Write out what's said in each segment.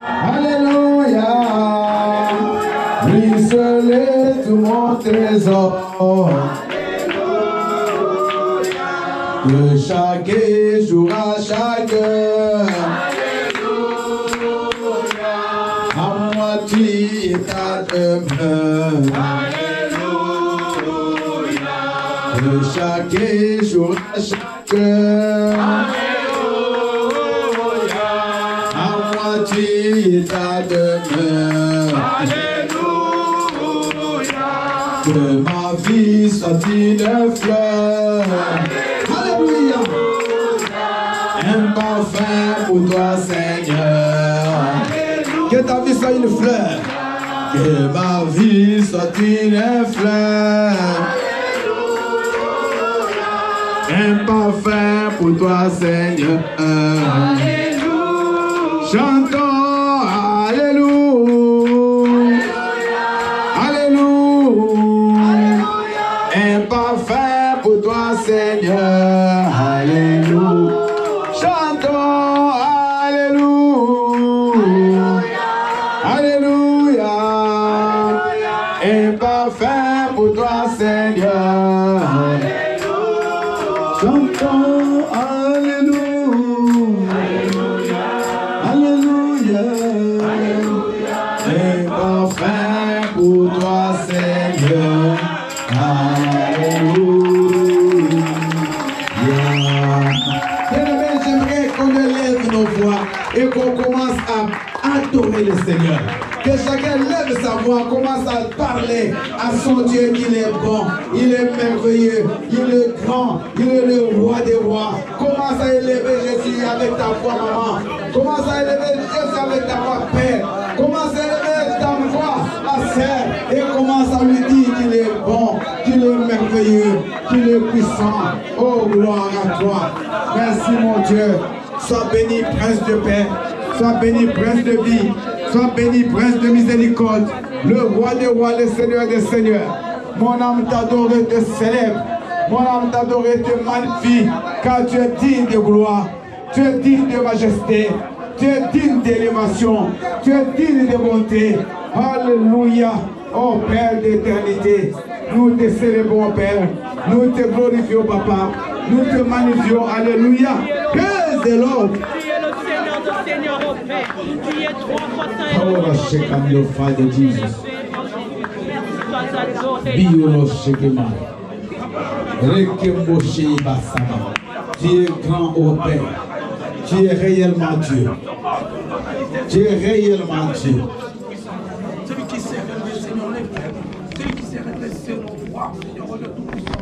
Alléluia. Lui seul est tout mon trésor. De chaque jour à chaque heure. Alléluia. À moi tu es ta demeure. Alléluia. De chaque jour à chaque heure. Alléluia. À moi tu es ta demeure. Alléluia. Que ma vie soit une fleur. Alléluia. Un parfum pour toi, Seigneur. Que ta vie soit une fleur. Que ma vie soit une fleur. Un parfum pour toi, Seigneur. Chantons Alléluia. Alléluia. Un parfum pour toi, Seigneur. Alléluia. Chantons Alléluia. Alléluia. Un parfum pour toi, Seigneur. Chantons Alléluia. Alléluia. Un parfum pour toi, Seigneur. Bien-aimés, j'aimerais qu'on élève nos voix et qu'on commence à adorer le Seigneur. Que chacun lève sa voix, commence à parler à son Dieu qu'il est bon, il est merveilleux, il est grand, il est le roi des rois. Commence à élever Jésus avec ta voix, maman. Commence à élever Jésus avec ta voix, père. Commence à élever ta voix, ma sœur, et commence à lui dire qu'il est bon, qu'il est merveilleux, qu'il est puissant. Oh, gloire à toi. Merci, mon Dieu. Sois béni, prince de paix. Sois béni, prince de vie. Sois béni, prince de miséricorde. Le roi des rois, le seigneur des seigneurs. Mon âme t'adore et te célèbre. Mon âme t'adore et te magnifie. Car tu es digne de gloire. Tu es digne de majesté. Tu es digne d'élévation. Tu es digne de bonté. Alléluia. Oh Père d'éternité. Nous te célébrons, Père. Nous te glorifions, Papa. Nous te magnifions. Alléluia. Praise the Lord. Tu es le Seigneur de Seigneur, oh Père. Tu es trois fois saint. Power of Shekam, your Father Jesus. Biolo Shekema. Rekembo Sheibasama. Tu es grand, oh Père. Tu es réellement Dieu. Tu es réellement Dieu. Celui qui sert le Seigneur les frères, celui qui sert le Seigneur le roi, Seigneur le Tout-Puissant,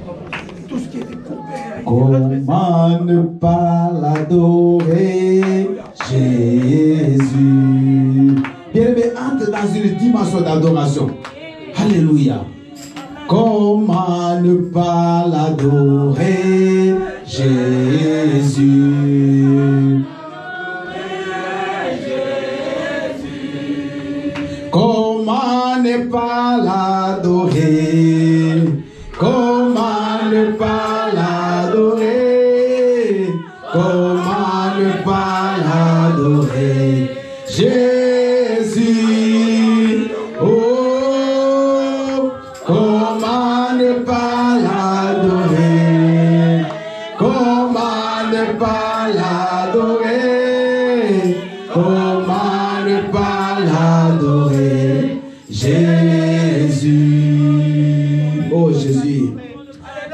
tout ce qui est découvert. Comment ne pas l'adorer, Jésus? Bien-aimé, entre dans une dimension d'adoration. Alléluia. Comment ne pas l'adorer, Jésus? Comment ne pas l'adorer? Comment ne pas l'adorer? Comment ne pas l'adorer? Jésus. Oh, comment ne pas l'adorer? Comment ne pas l'adorer? Comment ne pas l'adorer? Jésus. Oh Jésus.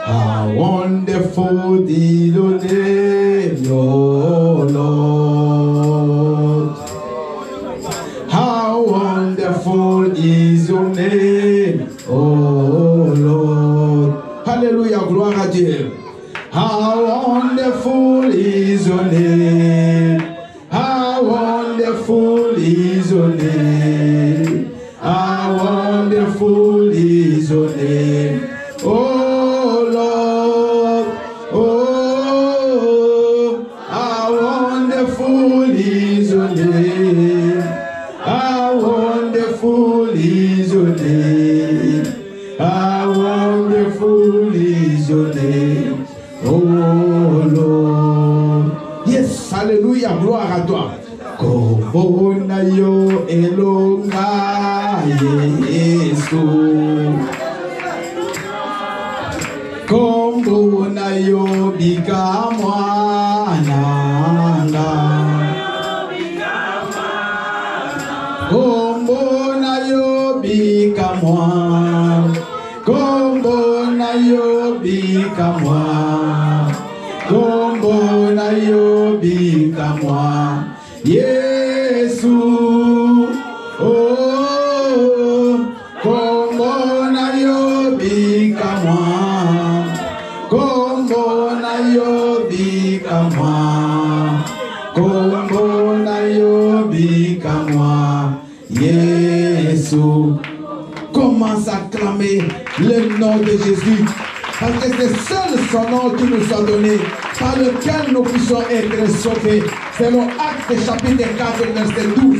How wonderful is your name, your Lord. How wonderful is your name, oh Lord. Alléluia, gloire à Dieu. How wonderful is your name. How wonderful is your name. How wonderful is your name, oh Lord. Oh, how wonderful is your name. How wonderful is your name. How wonderful is your name, oh Lord. Yes, alléluia, gloire à toi. Comment Kombo na yo elonga Yesu. Kombo na yo bika mwananga. Kombo na yo bika mwa. Kombo na yo bika mwa. Kombo na yo bika mwa. Yesu. Oh, kombo na yo bika mwa. Kombo na yo bika mwa. Kombo na yo bika mwa. Yesu. Commence à clamer le nom de Jésus. Parce que c'est seul son nom qui nous a donné, par lequel nous puissions être sauvés. C'est le Acte chapitre 4, verset 12.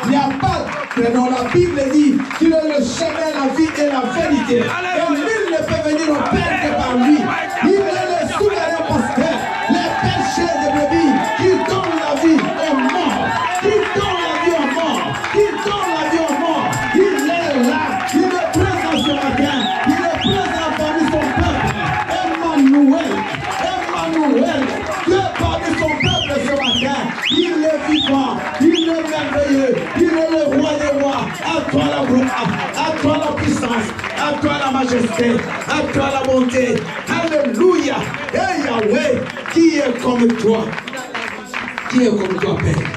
Il n'y a pas de nom. La Bible dit qu'il est le chemin, la vie et la vérité. Et nul ne peut venir au Père que par lui. Il est le souverain pasteur, le pécheur de brebis, qui donne la vie aux morts, qui donne la vie aux morts, qui donne la vie aux morts. Il est là, il est présent ce matin, il est présent parmi son peuple. Emmanuel, Emmanuel, Dieu parmi son peuple ce matin. Il est vivant, il est merveilleux, il est le roi des rois. À toi la gloire, à toi la puissance, à toi la majesté, à toi la bonté. Alléluia. Et Yahweh, qui est comme toi? Qui est comme toi, Père?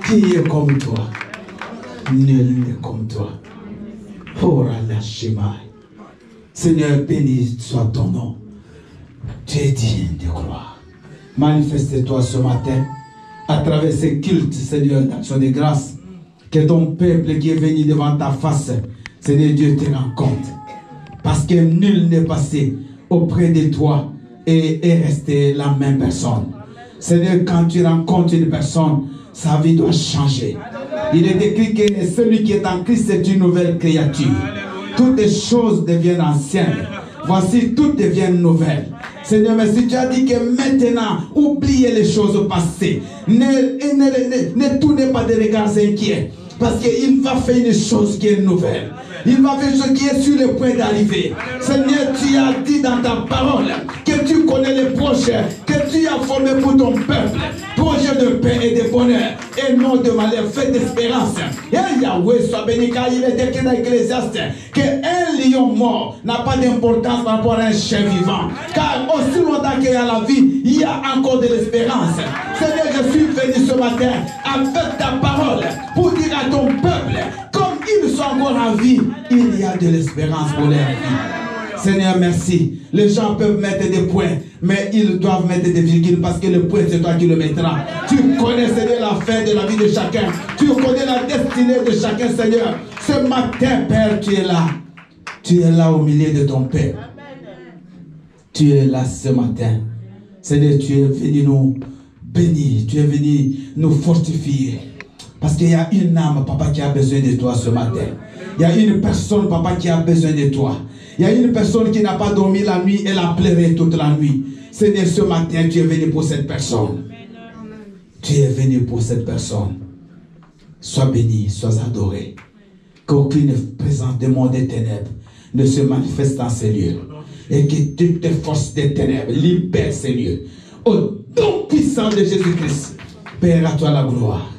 Qui est comme toi? Nul n'est comme toi. Oh, la Shema. Seigneur, béni soit ton nom. Tu es digne de gloire. Manifeste-toi ce matin à travers ces cultes, Seigneur, d'action de grâce. Que ton peuple qui est venu devant ta face, Seigneur Dieu, te rend compte. Parce que nul n'est passé auprès de toi et est resté la même personne. Seigneur, quand tu rencontres une personne, sa vie doit changer. Il est écrit que celui qui est en Christ est une nouvelle créature. Toutes les choses deviennent anciennes. Voici, toutes deviennent nouvelles. Seigneur, merci, tu as dit que maintenant, oubliez les choses passées. Ne tournez pas des regards inquiets. Parce qu'il va faire une chose qui est nouvelle. Il va faire une chose qui est sur le point d'arriver. Seigneur, tu as dit dans ta parole que tu connais les projets que tu as formés pour ton peuple. Projet de paix et de bonheur et non de malheur, fait d'espérance. Et Yahweh soit béni, car il est écrit dans l'Ecclésiaste qu'un lion mort n'a pas d'importance par rapport à un chien vivant. Car aussi longtemps qu'il y a la vie, il y a encore de l'espérance. Seigneur, je suis venu ce matin avec ta parole pour dire à ton peuple, comme ils sont encore en vie, il y a de l'espérance pour leur vie. Seigneur, merci. Les gens peuvent mettre des points, mais ils doivent mettre des virgules parce que le point, c'est toi qui le mettras. Tu connais, Seigneur, la fin de la vie de chacun. Tu connais la destinée de chacun, Seigneur. Ce matin, Père, tu es là. Tu es là au milieu de ton Père. Tu es là ce matin. Seigneur, tu es venu nous bénir. Tu es venu nous fortifier. Parce qu'il y a une âme, Papa, qui a besoin de toi ce matin. Il y a une personne, Papa, qui a besoin de toi. Il y a une personne qui n'a pas dormi la nuit, elle a pleuré toute la nuit. Seigneur, ce matin, tu es venu pour cette personne. Tu es venu pour cette personne. Sois béni, sois adoré. Qu'aucune présence du monde des ténèbres ne se manifeste dans ces lieux. Et que toutes les forces des ténèbres libèrent ces lieux. Au nom puissant de Jésus-Christ. Père, à toi la gloire.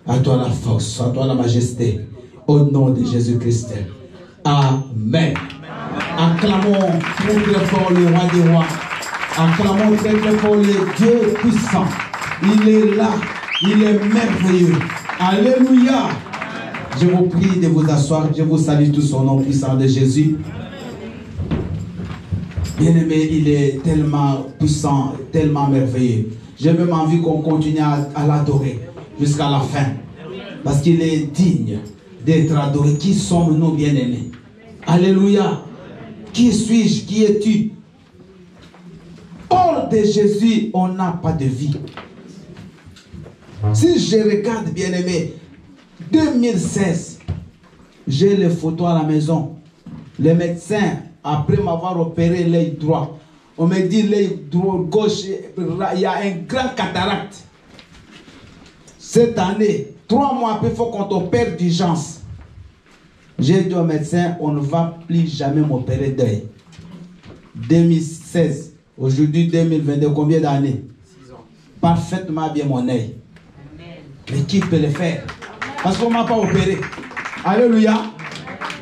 À toi la force, à toi la majesté. Au nom de Jésus-Christ. Amen. Acclamons très très fort le roi des rois. Acclamons très très fort le Dieu puissant. Il est là. Il est merveilleux. Alléluia. Je vous prie de vous asseoir. Je vous salue tous au nom puissant de Jésus. Bien-aimé, il est tellement puissant, tellement merveilleux. J'ai même envie qu'on continue à l'adorer jusqu'à la fin. Parce qu'il est digne d'être adoré. Qui sommes-nous, bien-aimés? Alléluia. Qui suis-je? Qui es-tu? Hors de Jésus, on n'a pas de vie. Si je regarde, bien-aimé, 2016, j'ai les photos à la maison. Les médecins, après m'avoir opéré l'œil droit, on me dit l'œil droit, gauche, il y a un grand cataracte. Cette année, 3 mois après, il faut qu'on t'opère d'urgence. J'ai dit au médecin, on ne va plus jamais m'opérer d'œil. 2016, aujourd'hui 2022, combien d'années? 6 ans. Parfaitement bien mon œil. Mais qui peut le faire? Parce qu'on ne m'a pas opéré. Alléluia.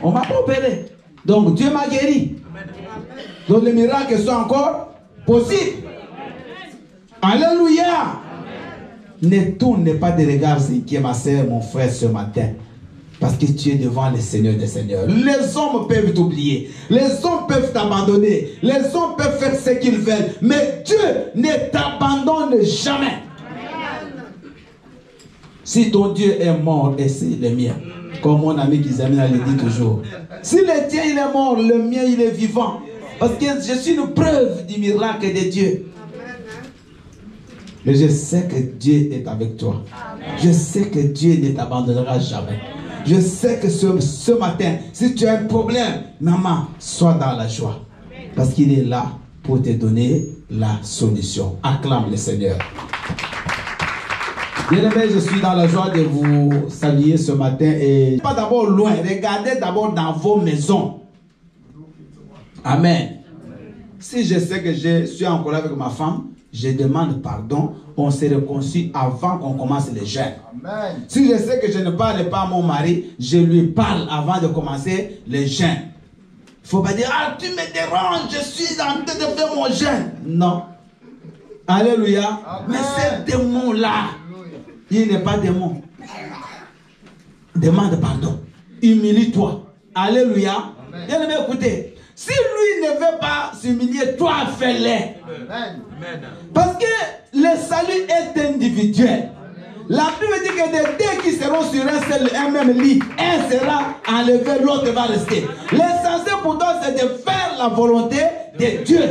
On ne m'a pas opéré. Donc Dieu m'a guéri. Donc les miracles sont encore possibles. Alléluia. Ne tourne pas de regard qui est ma soeur, mon frère ce matin. Parce que tu es devant le Seigneur des Seigneurs. Les hommes peuvent t'oublier. Les hommes peuvent t'abandonner. Les hommes peuvent faire ce qu'ils veulent. Mais Dieu ne t'abandonne jamais. Si ton Dieu est mort, et c'est le mien. Comme mon ami Kizamina le dit toujours. Si le tien il est mort, le mien il est vivant. Parce que je suis une preuve du miracle de Dieu. Mais je sais que Dieu est avec toi. Je sais que Dieu ne t'abandonnera jamais. Je sais que ce matin, si tu as un problème, maman, sois dans la joie. Parce qu'il est là pour te donner la solution. Acclame le Seigneur. Bien-aimés, je suis dans la joie de vous saluer ce matin. Et pas d'abord loin, regardez d'abord dans vos maisons. Amen. Si je sais que je suis en colère avec ma femme, je demande pardon, on se réconcilie avant qu'on commence le jeûne. Amen. Si je sais que je ne parle pas à mon mari, je lui parle avant de commencer le jeûne. Il ne faut pas dire, ah tu me déranges, je suis en train de faire mon jeûne. Non. Alléluia. Amen. Mais ce démon-là, il n'est pas démon. Demande pardon. Humilie-toi. Alléluia. Bien aimé, écoutez. Si lui ne veut pas s'humilier, toi fais-le. Parce que le salut est individuel. La Bible dit que des deux qui seront sur un même lit, un sera enlevé, l'autre va rester. L'essentiel pour toi, c'est de faire la volonté de Dieu.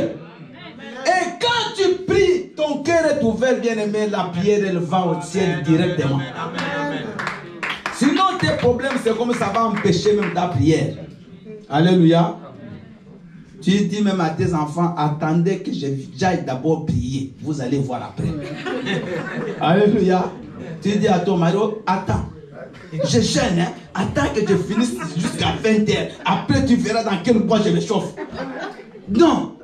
Et quand tu pries, ton cœur est ouvert, bien-aimé, la prière, elle va au ciel directement. Sinon, tes problèmes, c'est comme ça va empêcher même ta prière. Alléluia. Tu dis même à tes enfants, attendez que j'aille d'abord prier. Vous allez voir après. Alléluia. Tu dis à ton mari, attends. Je jeûne, hein? Attends que je finisse jusqu'à 20h. Après, tu verras dans quel bois je me chauffe. Non.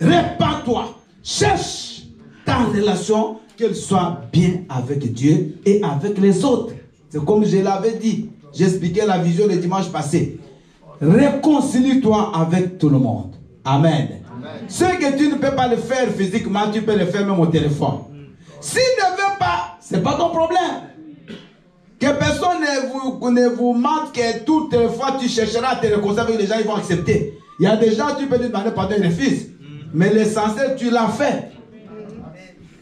Répands-toi. Cherche ta relation, qu'elle soit bien avec Dieu et avec les autres. C'est comme je l'avais dit. J'expliquais la vision le dimanche passé. Réconcilie-toi avec tout le monde. Amen. Amen. Ce que tu ne peux pas le faire physiquement, tu peux le faire même au téléphone. S'il ne veut pas, ce n'est pas ton problème. Que personne ne vous mente que toutes les fois tu chercheras à te réconcilier avec les gens, ils vont accepter. Il y a des gens, tu peux lui demander pardon, ils refusent. Mais l'essentiel, tu l'as fait.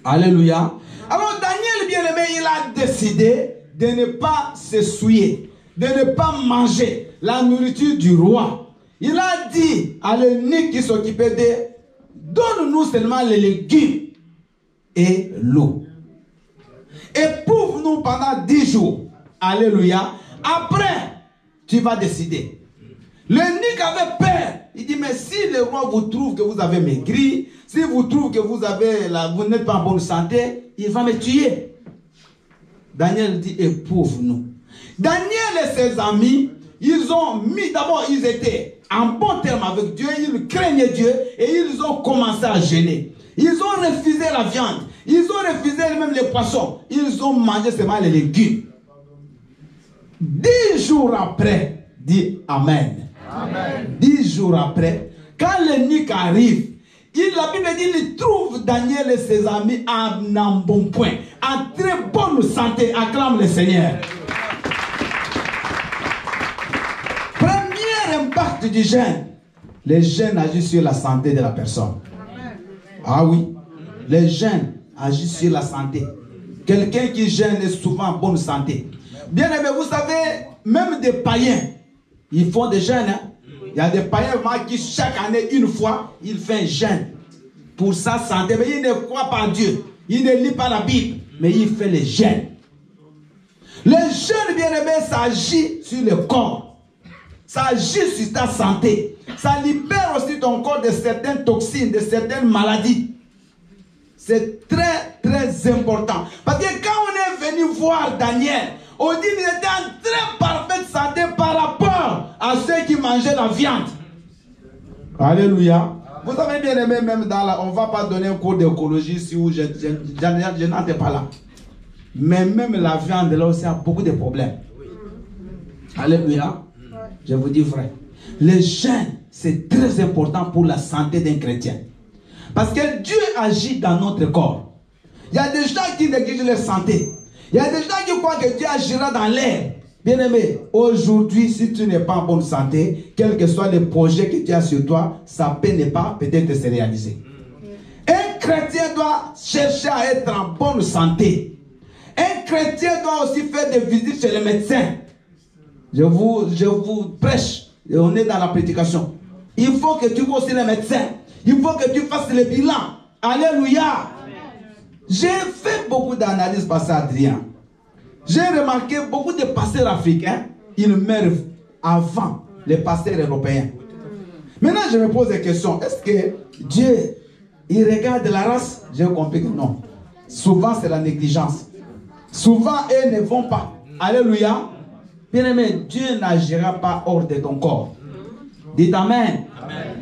Alléluia. Alors Daniel, bien-aimé, il a décidé de ne pas se souiller, de ne pas manger la nourriture du roi. Il a dit à l'eunuque qui s'occupait de, donne-nous seulement les légumes et l'eau. Éprouve-nous pendant 10 jours. Alléluia. Après, tu vas décider. L'eunuque avait peur. Il dit, mais si le roi vous trouve que vous avez maigri, si vous trouve que vous n'êtes pas en bonne santé, il va me tuer. Daniel dit, éprouve-nous. Daniel et ses amis, ils ont mis, d'abord ils étaient en bon terme avec Dieu, ils craignaient Dieu et ils ont commencé à jeûner. Ils ont refusé la viande, ils ont refusé même les poissons, ils ont mangé seulement les légumes. 10 jours après, dit Amen. Amen. 10 jours après, quand l'eunuque arrive, la Bible dit qu'il trouve Daniel et ses amis en bon point, en très bonne santé. Acclame le Seigneur. Premier impact du jeûne, le jeûne agit sur la santé de la personne. Ah oui, le jeûne agit sur la santé. Quelqu'un qui jeûne est souvent en bonne santé. Bien aimé, vous savez, même des païens, ils font des jeûnes. Hein? Il y a des païens qui chaque année, une fois, ils font un jeûne pour sa santé. Mais ils ne croient pas en Dieu. Ils ne lisent pas la Bible. Mais ils font les jeûnes. Le jeûne, bien aimé, ça agit sur le corps. Ça agit sur ta santé. Ça libère aussi ton corps de certaines toxines, de certaines maladies. C'est très, très important. Parce que quand on est venu voir Daniel. On dit qu'il était en très parfaite santé par rapport à ceux qui mangeaient la viande. Alléluia. Vous avez bien aimé, même dans la... On ne va pas donner un cours d'écologie si je n'entends pas là. Mais même la viande, là aussi, a beaucoup de problèmes. Alléluia. Je vous dis vrai. Le jeûne, c'est très important pour la santé d'un chrétien. Parce que Dieu agit dans notre corps. Il y a des gens qui négligent leur santé. Il y a des gens qui croient que Dieu agira dans l'air. Bien-aimé, aujourd'hui, si tu n'es pas en bonne santé, quels que soient les projets que tu as sur toi, ça peut ne pas peut-être se réaliser. Un chrétien doit chercher à être en bonne santé. Un chrétien doit aussi faire des visites chez les médecins. Je vous prêche, et on est dans la prédication. Il faut que tu vois aussi les médecins. Il faut que tu fasses le bilan. Alléluia. J'ai fait beaucoup d'analyses par ça, Adrien. J'ai remarqué beaucoup de pasteurs africains, ils meurent avant les pasteurs européens. Maintenant, je me pose des questions. Est-ce que Dieu, il regarde la race? J'ai compris que non. Souvent, c'est la négligence. Souvent, eux ne vont pas. Alléluia. Bien-aimé, Dieu n'agira pas hors de ton corps. Dites Amen. Amen.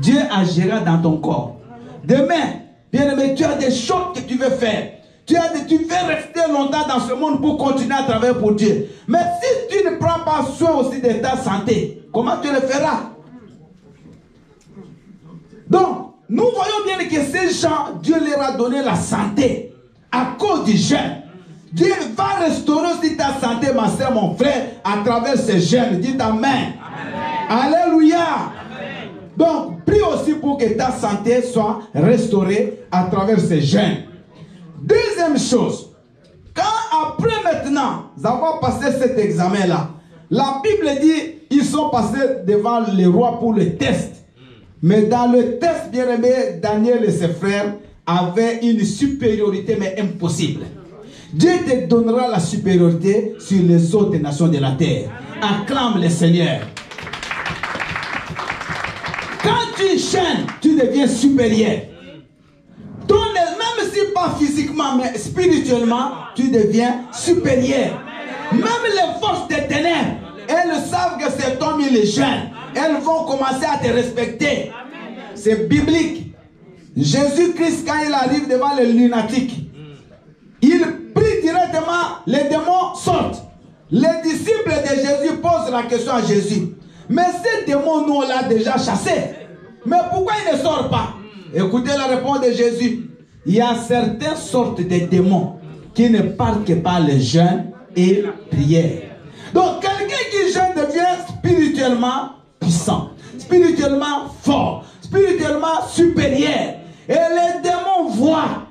Dieu agira dans ton corps. Demain, bien-aimé, tu as des choses que tu veux faire. Tu veux rester longtemps dans ce monde pour continuer à travailler pour Dieu. Mais si tu ne prends pas soin aussi de ta santé, comment tu le feras? Donc, nous voyons bien que ces gens, Dieu leur a donné la santé à cause du jeûne. Dieu va restaurer aussi ta santé, ma soeur, mon frère, à travers ce jeûne. Dites Amen. Amen. Alléluia. Amen. Donc, prie aussi pour que ta santé soit restaurée à travers ce jeûne. Deuxième chose, quand après maintenant, avoir passé cet examen-là, la Bible dit, ils sont passés devant le roi pour le test. Mais dans le test, bien aimé, Daniel et ses frères avaient une supériorité, mais impossible. Dieu te donnera la supériorité sur les autres nations de la terre. Acclame le Seigneur. Quand tu jeûnes, tu deviens supérieur. Même si pas physiquement, mais spirituellement, tu deviens supérieur. Même les forces des ténèbres, elles savent que cet homme il est jeune. Elles vont commencer à te respecter. C'est biblique. Jésus-Christ, quand il arrive devant les lunatiques, il prie directement, les démons sortent. Les disciples de Jésus posent la question à Jésus. Mais ces démons, nous, on l'a déjà chassé. Mais pourquoi ils ne sortent pas? Écoutez la réponse de Jésus. Il y a certaines sortes de démons qui ne parlent que par le jeûne et prière. Donc, quelqu'un qui jeûne devient spirituellement puissant, spirituellement fort, spirituellement supérieur. Et les démons voient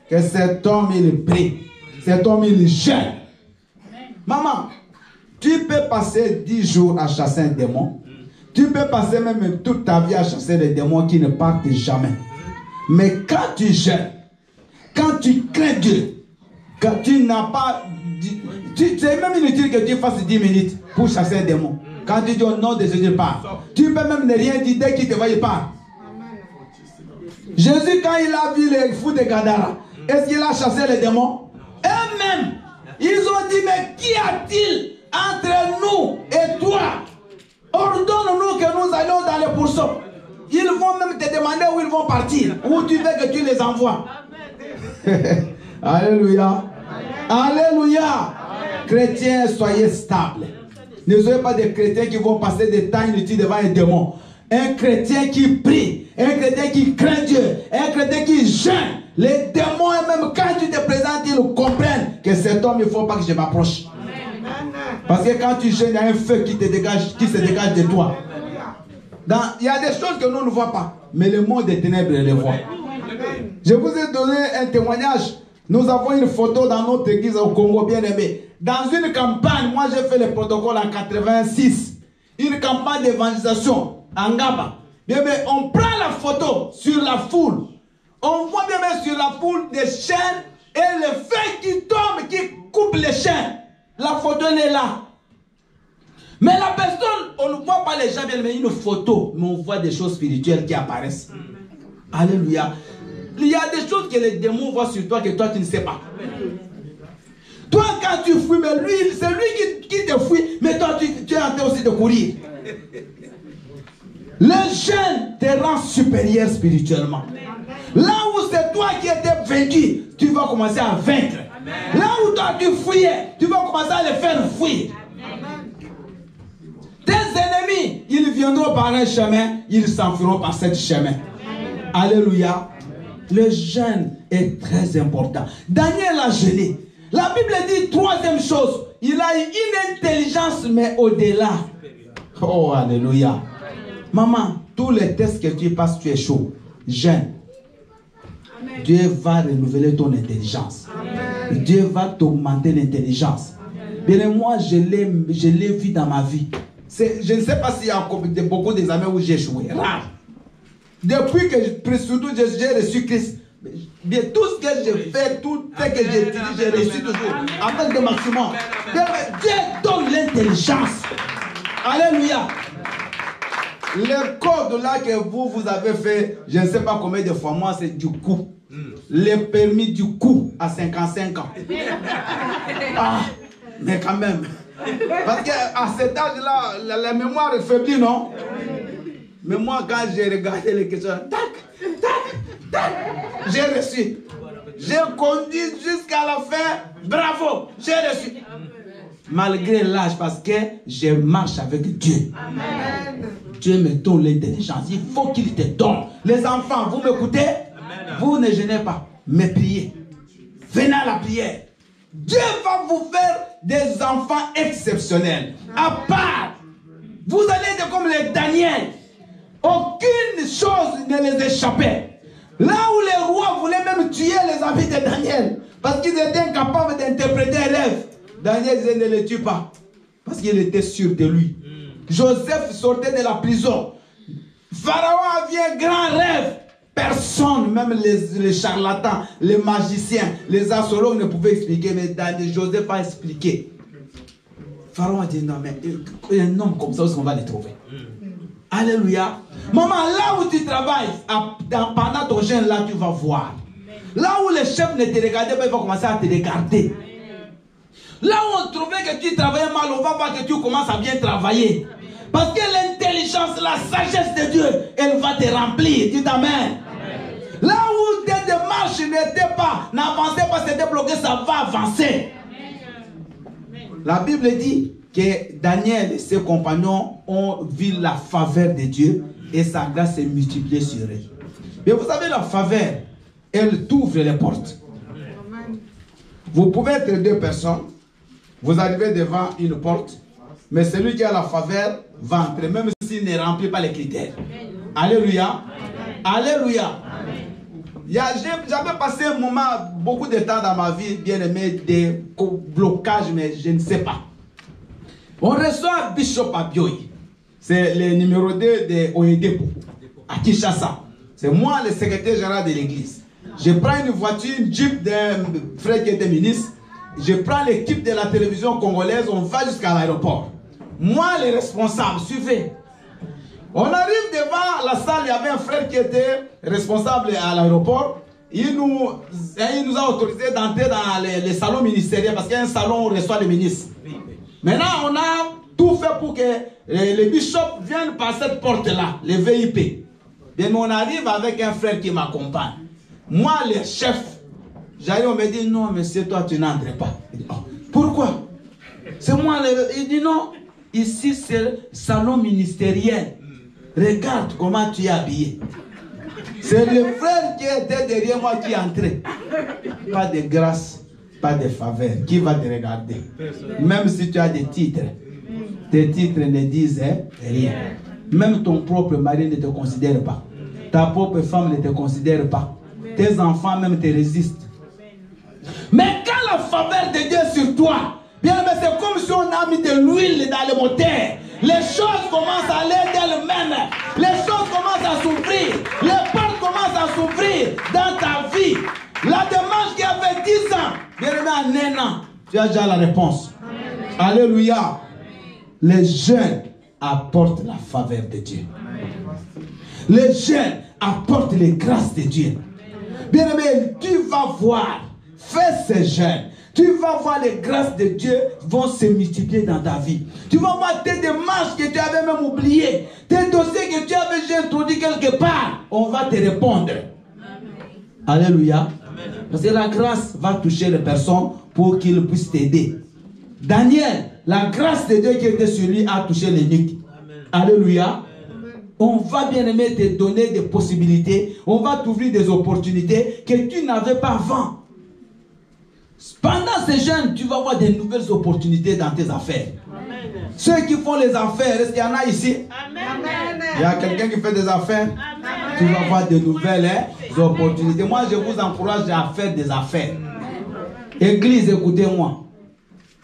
que cet homme, il prie, cet homme, il jeûne. Maman, tu peux passer 10 jours à chasser un démon. Tu peux passer même toute ta vie à chasser des démons qui ne partent jamais. Mais quand tu jeûnes, quand tu crains Dieu, quand tu n'as pas... C'est même inutile que tu fasses 10 minutes pour chasser un démon. Quand tu dis au nom de Jésus, pars. Tu peux même ne rien dire dès qu'il te voit, il part. Jésus, quand il a vu les fous de Gadara, est-ce qu'il a chassé les démons? Eux-mêmes, ils ont dit, mais qu'y a-t-il entre nous et toi? Ordonne-nous que nous allions dans les pourceaux. Ils vont même te demander où ils vont partir. Où tu veux que tu les envoies. Alléluia. Alléluia. Chrétiens, soyez stables. Ne soyez pas des chrétiens qui vont passer des temps inutiles devant un démon. Un chrétien qui prie, un chrétien qui craint Dieu, un chrétien qui jeûne. Les démons, même quand tu te présentes, ils comprennent que cet homme, il ne faut pas que je m'approche. Parce que quand tu jeûnes, il y a un feu qui se dégage de toi. Il y a des choses que nous ne voyons pas, mais le monde des ténèbres les voit. Je vous ai donné un témoignage. Nous avons une photo dans notre église au Congo, bien aimé. Dans une campagne, moi j'ai fait le protocole en 86. Une campagne d'évangélisation en Ngaba. Bien aimé, on prend la photo sur la foule. On voit bien aimé sur la foule des chaînes et le feu qui tombe, qui coupe les chaînes. La photo elle est là. Mais la personne, on ne voit pas les gens bien, mais une photo, mais on voit des choses spirituelles qui apparaissent. Alléluia. Il y a des choses que les démons voient sur toi que toi tu ne sais pas. Toi, quand tu fuis, mais lui, c'est lui qui te fuit, mais toi, tu es en train aussi de courir. Le jeûne te rend supérieur spirituellement. Là où c'est toi qui étais vaincu, tu vas commencer à vaincre. Là où toi tu fuyais, tu vas commencer à les faire fuir. Tes ennemis, ils viendront par un chemin, ils s'enfuiront par ce chemin. Alléluia. Le jeûne est très important. Daniel a jeûné. La Bible dit troisième chose, il a eu une intelligence mais au-delà. Oh, alléluia. Maman, tous les tests que tu passes, tu es chaud. Jeûne. Dieu va renouveler ton intelligence. Amen. Dieu va t'augmenter l'intelligence. Bien, moi, je l'ai vu dans ma vie. Je ne sais pas s'il y a beaucoup d'examens où j'ai échoué. Rare. Depuis que surtout j'ai reçu Christ, bien, tout ce que j'ai fait, tout ce que j'ai étudié, j'ai reçu toujours. Avec le maximum. Bien, Dieu donne l'intelligence. Alléluia. Le code là que vous avez fait, je ne sais pas combien de fois, moi c'est du coup. Le permis du coup à 55 ans. Ah, mais quand même. Parce qu'à cet âge-là, la mémoire est faiblie, non? Mais moi, quand j'ai regardé les questions, tac, tac, tac, j'ai reçu. J'ai conduit jusqu'à la fin, bravo, j'ai reçu. Malgré l'âge, parce que je marche avec Dieu. Amen. Dieu me donne l'intelligence. Il faut qu'il te donne. Les enfants, vous m'écoutez? Vous ne gênez pas, mais priez. Venez à la prière. Dieu va vous faire des enfants exceptionnels. À part, vous allez être comme les Daniel. Aucune chose ne les échappait. Là où les rois voulaient même tuer les amis de Daniel, parce qu'ils étaient incapables d'interpréter un rêve, Daniel disait ne les tue pas, parce qu'il était sûr de lui. Joseph sortait de la prison. Pharaon avait un grand rêve. Personne, même les charlatans, les magiciens, les astrologues ne pouvaient expliquer, mais Daniel, Joseph a expliqué. Pharaon a dit non, mais un homme comme ça, où est-ce qu'on va le trouver? Alléluia. Maman, là où tu travailles, pendant ton jeûne, là, tu vas voir. Là où les chefs ne te regardaient pas, ils vont commencer à te regarder. Là où on trouvait que tu travaillais mal, on va voir que tu commences à bien travailler. Parce que l'intelligence, la sagesse de Dieu, elle va te remplir. Dis amen. Là où tes démarches n'étaient pas, n'avançaient pas, c'était bloqué, ça va avancer. La Bible dit que Daniel et ses compagnons ont vu la faveur de Dieu et sa grâce s'est multipliée sur eux. Mais vous savez, la faveur, elle t'ouvre les portes. Vous pouvez être deux personnes, vous arrivez devant une porte, mais celui qui a la faveur va entrer, même s'il ne remplit pas les critères. Alléluia. Alléluia. J'avais passé un moment, beaucoup de temps dans ma vie, bien aimé, des blocages, mais je ne sais pas. On reçoit Bishop Abioy. C'est le numéro 2 de Oedepo, à Kinshasa. C'est moi le secrétaire général de l'église. Je prends une voiture, une jeep d'un frère qui était ministre. Je prends l'équipe de la télévision congolaise, on va jusqu'à l'aéroport. Moi, les responsables, suivez. On arrive devant la salle, il y avait un frère qui était responsable à l'aéroport. Il nous a autorisé d'entrer dans les salons ministériels parce qu'il y a un salon où on reçoit les ministres. Maintenant, on a tout fait pour que les bishops viennent par cette porte-là, les VIP. Bien, on arrive avec un frère qui m'accompagne. Moi, le chef, j'arrive, on me dit, non, monsieur, toi, tu n'entres pas. Il dit, oh, pourquoi? C'est moi, il dit, non, ici, c'est le salon ministériel. Regarde comment tu es habillé. C'est le frère qui était derrière moi qui entrait. Pas de grâce, pas de faveur. Qui va te regarder? Même si tu as des titres, tes titres ne disent rien. Même ton propre mari ne te considère pas. Ta propre femme ne te considère pas. Tes enfants même te résistent. Mais quand la faveur de Dieu est sur toi, bien, c'est comme si on a mis de l'huile dans le moteur. Les choses commencent à aller d'elles-mêmes. Les choses commencent à s'ouvrir. Les portes commencent à s'ouvrir dans ta vie. La démarche qui avait 10 ans, bien aimé, en un an, tu as déjà la réponse. Amen. Alléluia. Les jeunes apportent la faveur de Dieu. Les jeunes apportent les grâces de Dieu. Bien aimé, tu vas voir, fais ces jeunes. tu vas voir les grâces de Dieu vont se multiplier dans ta vie. Tu vas voir tes démarches que tu avais même oubliées, tes dossiers que tu avais déjà introduits quelque part, on va te répondre. Amen. Alléluia. Amen. Parce que la grâce va toucher les personnes pour qu'ils puissent t'aider. Daniel, la grâce de Dieu qui était sur lui a touché l'eunuque. Alléluia. On va bien aimer te donner des possibilités. On va t'ouvrir des opportunités que tu n'avais pas avant. Pendant ces jeunes, tu vas avoir de nouvelles opportunités dans tes affaires. Amen. Ceux qui font les affaires, est-ce qu'il y en a ici? Amen. Il y a quelqu'un qui fait des affaires? Amen. Tu vas avoir de nouvelles opportunités. Moi, je vous encourage à faire des affaires. Église, écoutez-moi.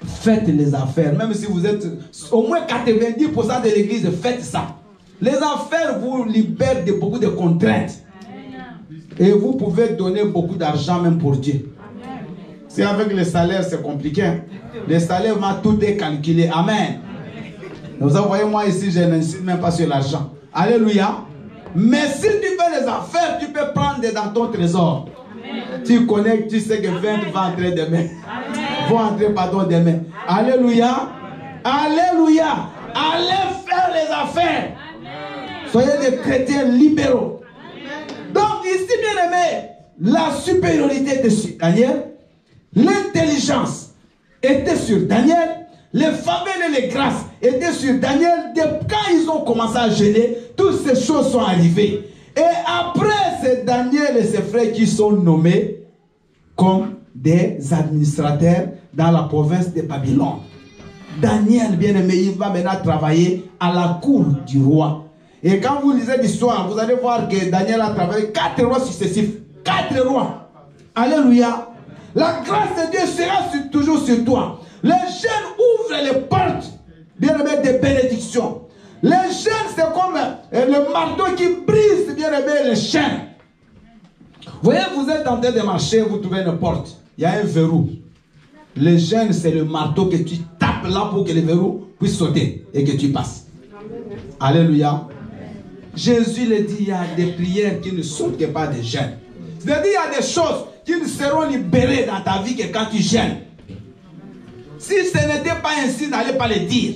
Faites les affaires. Même si vous êtes au moins 90% de l'église, faites ça. Les affaires vous libèrent de beaucoup de contraintes. Et vous pouvez donner beaucoup d'argent même pour Dieu. Si avec les salaires c'est compliqué, les salaires, tout est calculé. Amen. Vous voyez, moi ici, je n'insiste même pas sur l'argent. Alléluia. Mais si tu fais les affaires, tu peux prendre dans ton trésor. Amen. Tu connais, tu sais que 20 va entrer demain. Va entrer, pardon, demain. Alléluia. Alléluia. Allez faire les affaires. Soyez des chrétiens libéraux. Donc ici, bien aimé, la supériorité était sur Daniel, l'intelligence était sur Daniel, les faveurs et les grâces étaient sur Daniel. Quand ils ont commencé à jeûner, toutes ces choses sont arrivées. Et après, c'est Daniel et ses frères qui sont nommés comme des administrateurs dans la province de Babylone. Daniel, bien aimé, il va maintenant travailler à la cour du roi. Et quand vous lisez l'histoire, vous allez voir que Daniel a travaillé 4 rois successifs. 4 rois. Alléluia. La grâce de Dieu sera toujours sur toi. Les jeunes ouvrent les portes, bien aimé, des bénédictions. Les jeunes, c'est comme le marteau qui brise, bien aimé, les chaînes. Vous voyez, vous êtes en train de marcher, vous trouvez une porte. Il y a un verrou. Les jeunes, c'est le marteau que tu tapes là pour que le verrou puisse sauter et que tu passes. Alléluia. Jésus le dit, il y a des prières qui ne sautent pas des jeûnes. C'est-à-dire, il y a des choses qui ne seront libérées dans ta vie que quand tu jeûnes. Si ce n'était pas ainsi, n'allez pas le dire.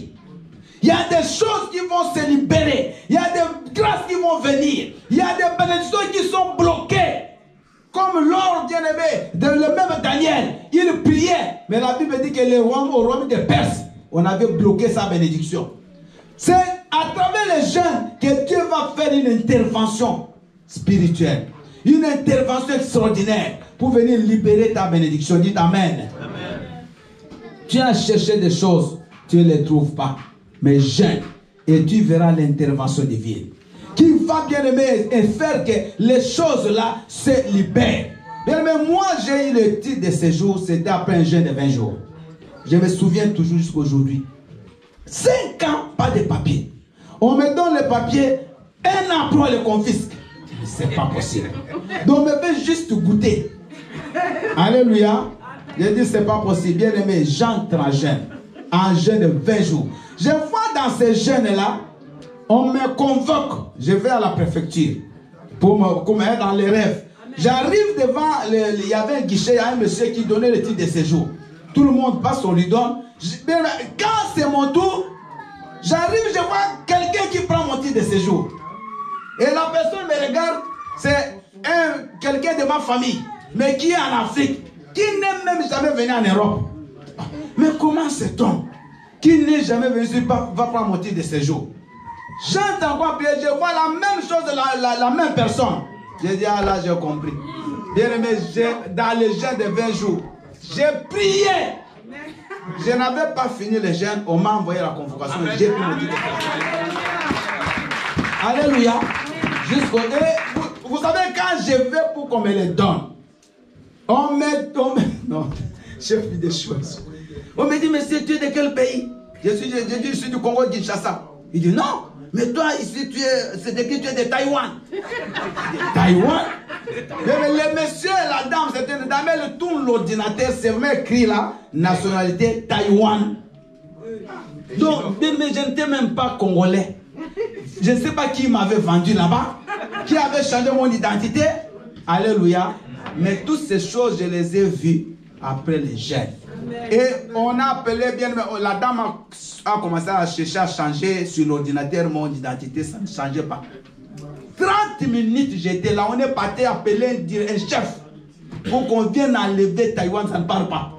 Il y a des choses qui vont se libérer. Il y a des grâces qui vont venir. Il y a des bénédictions qui sont bloquées. Comme l'or bien-aimé, le même Daniel, il priait. Mais la Bible dit que au royaume de Perse, on avait bloqué sa bénédiction. C'est à travers les jeunes que Dieu va faire une intervention spirituelle. Une intervention extraordinaire pour venir libérer ta bénédiction. Dites Amen. Amen. Tu as cherché des choses, tu ne les trouves pas. Mais jeûne et tu verras l'intervention divine. Qui va bien aimer et faire que les choses là se libèrent. Bien aimé, moi j'ai eu le titre de séjour, c'était après un jeûne de 20 jours. Je me souviens toujours jusqu'à aujourd'hui. 5 ans, pas de papier. On me donne le papier, un an après on le confisque. C'est pas possible. Donc on me fait juste goûter. Alléluia. Je dis c'est pas possible. Bien aimé, j'entre en jeûne. En jeûne de 20 jours. Je vois dans ces jeûnes-là, on me convoque. Je vais à la préfecture pour me mettre dans les rêves. J'arrive devant, il y avait un guichet, il y a un monsieur qui donnait le titre de séjour. Tout le monde passe, on lui donne. Quand c'est mon tour, j'arrive, je vois quelqu'un qui prend mon titre de séjour. Et la personne me regarde, c'est quelqu'un de ma famille, mais qui est en Afrique, qui n'est même jamais venu en Europe. Mais comment sait-on qui n'est jamais venu va prendre mon titre de séjour? J'entends quoi, je vois la même chose, la même personne. J'ai dit, ah là, j'ai compris. Bien aimé, dans le jeûne de 20 jours, j'ai prié. Je n'avais pas fini le jeûne, on m'a envoyé la convocation. J'ai pris mon titre de séjour. Alléluia. Vous savez, quand je vais pour qu'on me les donne, non, j'ai fait des choses. On me dit, monsieur, tu es de quel pays? Je suis du Congo, Kinshasa. Il dit, non, mais toi, ici, c'est écrit, tu es de Taïwan. Taïwan? Mais le monsieur et la dame, c'était une dame, elle tourne l'ordinateur, c'est vraiment écrit là, nationalité Taïwan. Donc, mais je n'étais même pas congolais. Je ne sais pas qui m'avait vendu là-bas, qui avait changé mon identité. Alléluia. Mais toutes ces choses, je les ai vues après les jeûnes. Et on a appelé bien, la dame a commencé à chercher à changer sur l'ordinateur mon identité, ça ne changeait pas. 30 minutes j'étais là, on est parti appeler un chef pour qu'on vienne enlever Taïwan, ça ne parle pas.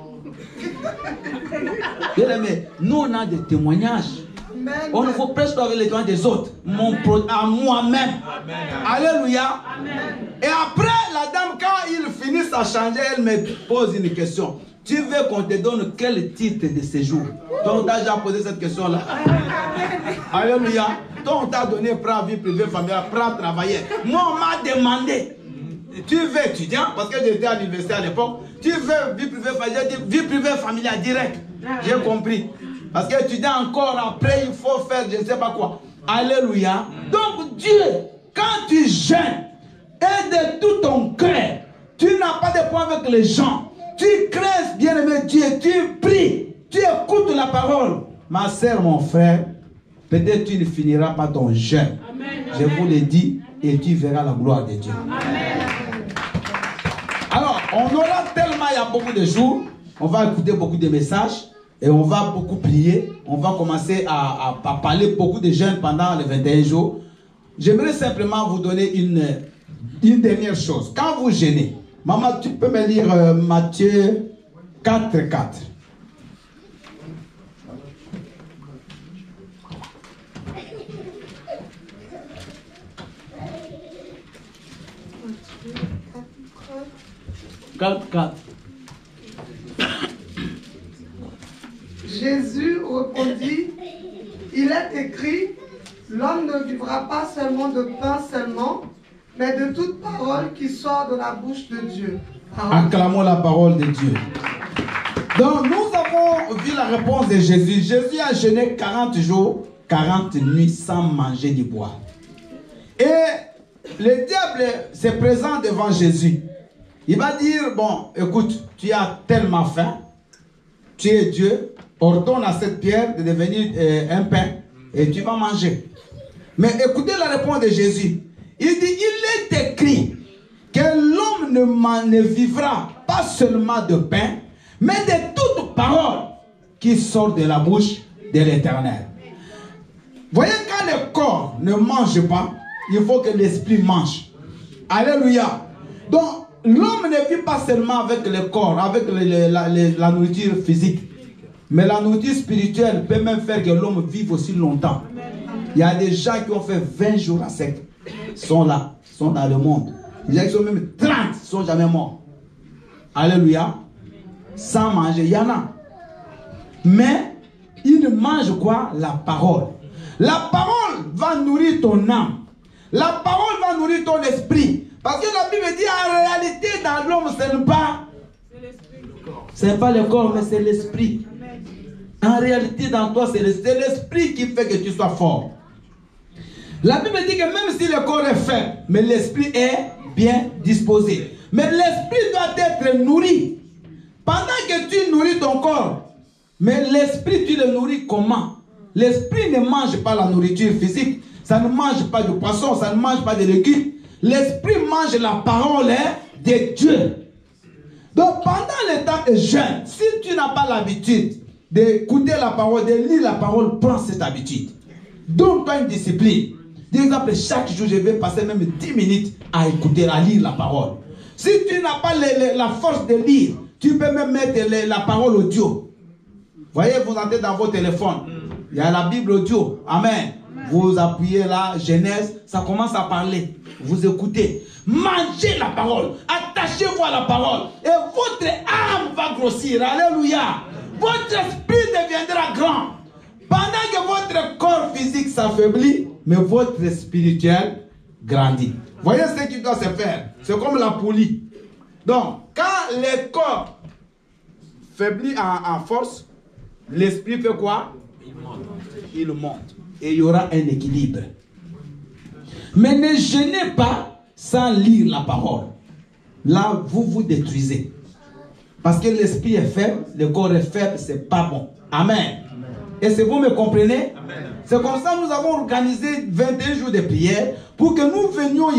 Mais nous on a des témoignages. On ne faut presque avec les témoignages des autres. À moi-même. Alléluia. Et après, la dame, quand il finit à changer, elle me pose une question. Tu veux qu'on te donne quel titre de séjour? Donc, on t'a déjà posé cette question-là. Alléluia. Donc, on t'a donné prêt vie privée familiale, prêt à travailler. Moi, on m'a demandé. Tu veux étudiant? Parce que j'étais à l'université à l'époque. Tu veux vie privée familiale? J'ai dit vie privée familiale direct. J'ai compris. Parce que étudiant encore après, il faut faire je ne sais pas quoi. Alléluia. Donc, Dieu, quand tu jeûnes, et de tout ton cœur, tu n'as pas de point avec les gens. Tu crains, bien-aimé Dieu, tu pries, tu écoutes la parole. Ma soeur, mon frère, peut-être tu ne finiras pas ton jeûne. Je vous le dis, et tu verras la gloire de Dieu. Amen. Alors, on aura tellement, il y a beaucoup de jours, on va écouter beaucoup de messages, et on va beaucoup prier. On va commencer à parler beaucoup de jeûnes pendant les 21 jours. J'aimerais simplement vous donner une dernière chose. Quand vous jeûnez, maman, tu peux me lire Matthieu 4, 4. Jésus répondit, il est écrit, l'homme ne vivra pas seulement de pain seulement, mais de toute parole qui sort de la bouche de Dieu. Acclamons la parole de Dieu. Donc nous avons vu la réponse de Jésus. Jésus a jeûné 40 jours, 40 nuits sans manger du bois. Et le diable se présente devant Jésus. Il va dire, bon, écoute, tu as tellement faim, tu es Dieu, ordonne à cette pierre de devenir un pain et tu vas manger. Mais écoutez la réponse de Jésus. Il dit, il est écrit que l'homme ne vivra pas seulement de pain, mais de toute parole qui sort de la bouche de l'Éternel. Voyez, quand le corps ne mange pas, il faut que l'esprit mange. Alléluia. Donc, l'homme ne vit pas seulement avec le corps, avec la nourriture physique. Mais la nourriture spirituelle peut même faire que l'homme vive aussi longtemps. Il y a des gens qui ont fait 20 jours à sec. Sont là, sont dans le monde. Il y a qui sont même 30, ne sont jamais morts. Alléluia. Sans manger, il y en a. Mais, ils mangent quoi? La parole. La parole va nourrir ton âme. La parole va nourrir ton esprit. Parce que la Bible dit en réalité dans l'homme, ce n'est pas le corps, mais c'est l'esprit. En réalité dans toi, c'est l'esprit qui fait que tu sois fort. La Bible dit que même si le corps est faible, mais l'esprit est bien disposé. Mais l'esprit doit être nourri. Pendant que tu nourris ton corps, mais l'esprit tu le nourris comment? L'esprit ne mange pas la nourriture physique. Ça ne mange pas du poisson, ça ne mange pas de légumes. L'esprit mange la parole de Dieu. Donc pendant le temps de jeûne, si tu n'as pas l'habitude d'écouter la parole, de lire la parole, prends cette habitude. Donne-toi une discipline. Par exemple, chaque jour, je vais passer même 10 minutes à écouter, à lire la parole. Si tu n'as pas la force de lire, tu peux même mettre la parole audio. Voyez, vous entrez dans vos téléphones. Il y a la Bible audio. Amen. Vous appuyez là, Genèse, ça commence à parler. Vous écoutez. Mangez la parole. Attachez-vous à la parole. Et votre âme va grossir. Alléluia. Votre esprit deviendra grand. Pendant que votre corps physique s'affaiblit, mais votre spirituel grandit. Voyez ce qui doit se faire. C'est comme la poulie. Donc, quand le corps faiblit en force, l'esprit fait quoi? Il monte. Et il y aura un équilibre. Mais ne jeûnez pas sans lire la parole. Là, vous vous détruisez. Parce que l'esprit est faible, le corps est faible, c'est pas bon. Amen. Et c'est vous me comprenez? C'est comme ça que nous avons organisé 21 jours de prière pour que nous venions